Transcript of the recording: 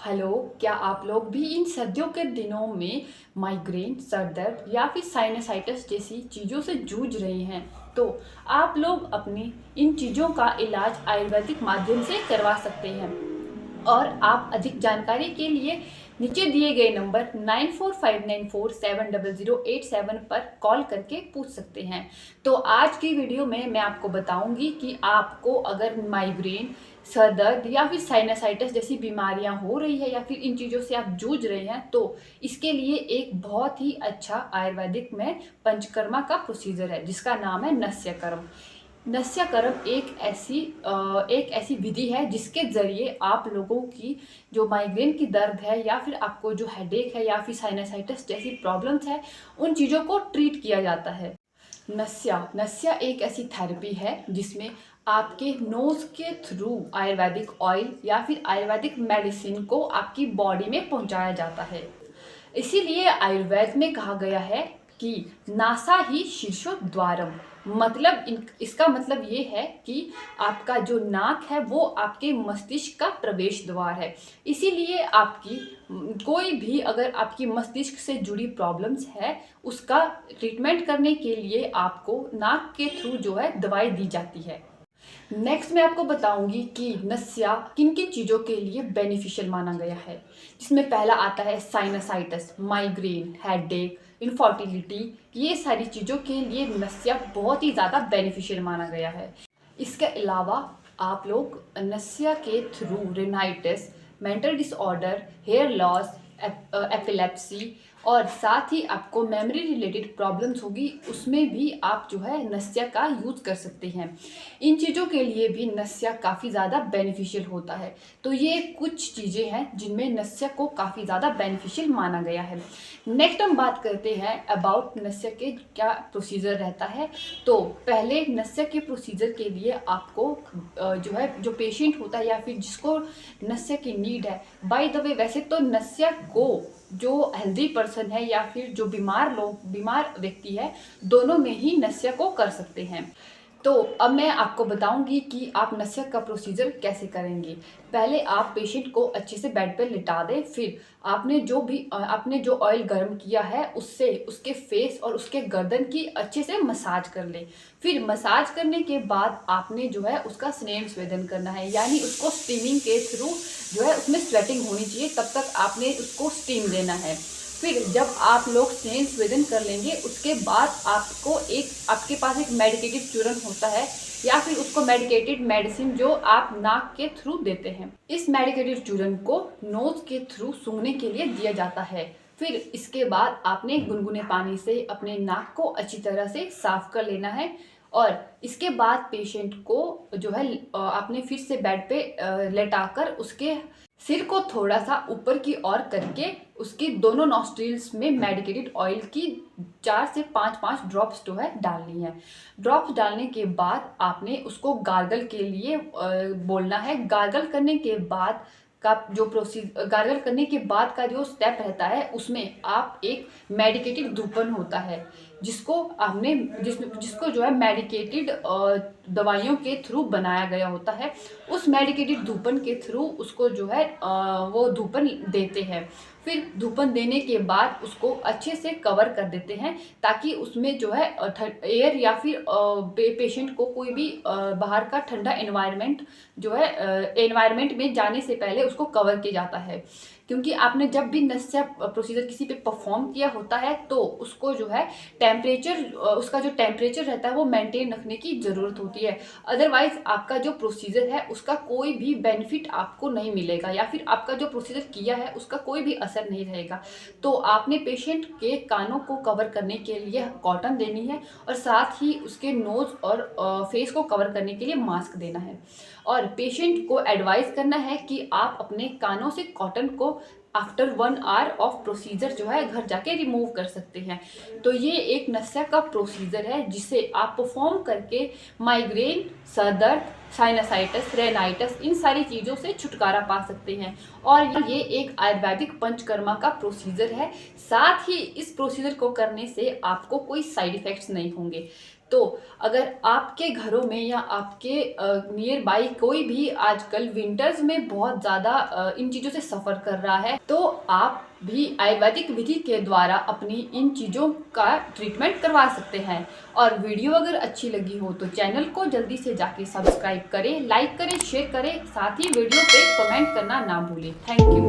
Hello, क्या आप लोग भी इन सर्दियों के दिनों में माइग्रेन, सर दर्द या फिर साइनसाइटिस जैसी चीज़ों से जूझ रहे हैं? तो आप लोग अपनी इन चीज़ों का इलाज आयुर्वेदिक माध्यम से करवा सकते हैं। और आप अधिक जानकारी के लिए नीचे दिए गए नंबर 9459470087 पर कॉल करके पूछ सकते हैं। तो आज की वीडियो में मैं आपको बताऊंगी कि आपको अगर माइग्रेन, सर दर्द या फिर साइनसाइटिस जैसी बीमारियां हो रही है या फिर इन चीज़ों से आप जूझ रहे हैं, तो इसके लिए एक बहुत ही अच्छा आयुर्वेदिक में पंचकर्मा का प्रोसीजर है जिसका नाम है नस्यकर्म। नस्यकर्म एक ऐसी विधि है जिसके ज़रिए आप लोगों की जो माइग्रेन की दर्द है या फिर आपको जो हेडेक है या फिर साइनसाइटिस जैसी प्रॉब्लम्स है, उन चीज़ों को ट्रीट किया जाता है। नस्या एक ऐसी थेरेपी है जिसमें आपके नोज़ के थ्रू आयुर्वेदिक ऑयल या फिर आयुर्वेदिक मेडिसिन को आपकी बॉडी में पहुंचाया जाता है। इसीलिए आयुर्वेद में कहा गया है कि नासा ही शीर्षो द्वारम। मतलब इसका मतलब ये है कि आपका जो नाक है वो आपके मस्तिष्क का प्रवेश द्वार है। इसीलिए आपकी कोई भी अगर आपकी मस्तिष्क से जुड़ी प्रॉब्लम्स है, उसका ट्रीटमेंट करने के लिए आपको नाक के थ्रू जो है दवाई दी जाती है। नेक्स्ट मैं आपको बताऊंगी कि नस्या किन किन चीज़ों के लिए बेनिफिशियल माना गया है, जिसमें पहला आता है साइनसाइटिस, माइग्रेन, हेडेक, इनफर्टिलिटी। ये सारी चीज़ों के लिए नस्या बहुत ही ज़्यादा बेनिफिशियल माना गया है। इसके अलावा आप लोग नस्या के through rhinitis, mental disorder, hair loss, epilepsy और साथ ही आपको मेमोरी रिलेटेड प्रॉब्लम्स होगी, उसमें भी आप जो है नस्या का यूज़ कर सकते हैं। इन चीज़ों के लिए भी नस्या काफ़ी ज़्यादा बेनिफिशियल होता है। तो ये कुछ चीज़ें हैं जिनमें नस्या को काफ़ी ज़्यादा बेनिफिशियल माना गया है। नेक्स्ट हम बात करते हैं अबाउट नस्या के क्या प्रोसीजर रहता है। तो पहले नस्या के प्रोसीजर के लिए आपको जो है जो पेशेंट होता है या फिर जिसको नस्या की नीड है, बाय द वे वैसे तो नस्या को जो हेल्दी पर्सन है या फिर जो बीमार व्यक्ति है, दोनों में ही नस्या को कर सकते हैं। तो अब मैं आपको बताऊंगी कि आप नस्यक का प्रोसीजर कैसे करेंगे। पहले आप पेशेंट को अच्छे से बेड पर लिटा दें, फिर आपने जो ऑयल गर्म किया है उससे उसके फेस और उसके गर्दन की अच्छे से मसाज कर लें। फिर मसाज करने के बाद आपने जो है उसका स्नेह स्वेदन करना है, यानी उसको स्टीमिंग के थ्रू जो है उसमें स्वेटिंग होनी चाहिए, तब तक आपने उसको स्टीम देना है। फिर जब आप लोग स्नेह स्वेदन कर लेंगे, उसके बाद आपके पास एक मेडिकेटेड चूर्ण होता है या फिर उसको मेडिकेटेड मेडिसिन जो आप नाक के थ्रू देते हैं। इस मेडिकेटेड चूर्ण को नोज के थ्रू सूंघने के लिए दिया जाता है। फिर इसके बाद आपने गुनगुने पानी से अपने नाक को अच्छी तरह से साफ कर लेना है और इसके बाद पेशेंट को जो है आपने फिर से बेड पे लेटाकर उसके सिर को थोड़ा सा ऊपर की ओर करके उसकी दोनों नॉस्ट्रिल्स में मेडिकेटेड ऑयल की 4 से 5 ड्रॉप्स जो है डालनी है। ड्रॉप्स डालने के बाद आपने उसको गार्गल के लिए बोलना है। गार्गल करने के बाद का जो स्टेप रहता है, उसमें आप एक मेडिकेटेड धूपन होता है जिसको जो है मेडिकेटेड दवाइयों के थ्रू बनाया गया होता है। उस मेडिकेटेड धूपन के थ्रू उसको जो है वो धूपन देते हैं। फिर धूपन देने के बाद उसको अच्छे से कवर कर देते हैं, ताकि उसमें जो है एयर या फिर पेशेंट को कोई भी बाहर का ठंडा एनवायरनमेंट जो है एनवायरनमेंट में जाने से पहले उसको कवर किया जाता है। क्योंकि आपने जब भी नस्या प्रोसीजर किसी पे परफॉर्म किया होता है, तो उसको जो है उसका जो टेम्परेचर रहता है वो मेंटेन रखने की ज़रूरत होती है। अदरवाइज आपका जो प्रोसीजर है उसका कोई भी बेनिफिट आपको नहीं मिलेगा या फिर आपका जो प्रोसीजर किया है उसका कोई भी असर नहीं रहेगा। तो आपने पेशेंट के कानों को कवर करने के लिए कॉटन देनी है और साथ ही उसके नोज और फेस को कवर करने के लिए मास्क देना है। और पेशेंट को एडवाइस करना है कि आप अपने कानों से कॉटन को आफ्टर 1 आवर ऑफ प्रोसीजर जो है घर जाके रिमूव कर सकते हैं। तो ये एक नस्या का प्रोसीजर है जिसे आप परफॉर्म करके माइग्रेन, सर दर्द, साइनसाइटिस, रेनाइटिस इन सारी चीज़ों से छुटकारा पा सकते हैं। और ये एक आयुर्वेदिक पंचकर्मा का प्रोसीजर है। साथ ही इस प्रोसीजर को करने से आपको कोई साइड इफ़ेक्ट्स नहीं होंगे। तो अगर आपके घरों में या आपके नियर बाई कोई भी आजकल विंटर्स में बहुत ज़्यादा इन चीज़ों से सफ़र कर रहा है, तो आप भी आयुर्वेदिक विधि के द्वारा अपनी इन चीज़ों का ट्रीटमेंट करवा सकते हैं। और वीडियो अगर अच्छी लगी हो तो चैनल को जल्दी से जाके सब्सक्राइब करें, लाइक करें, शेयर करें, साथ ही वीडियो पे कमेंट करना ना भूलें। Thank you.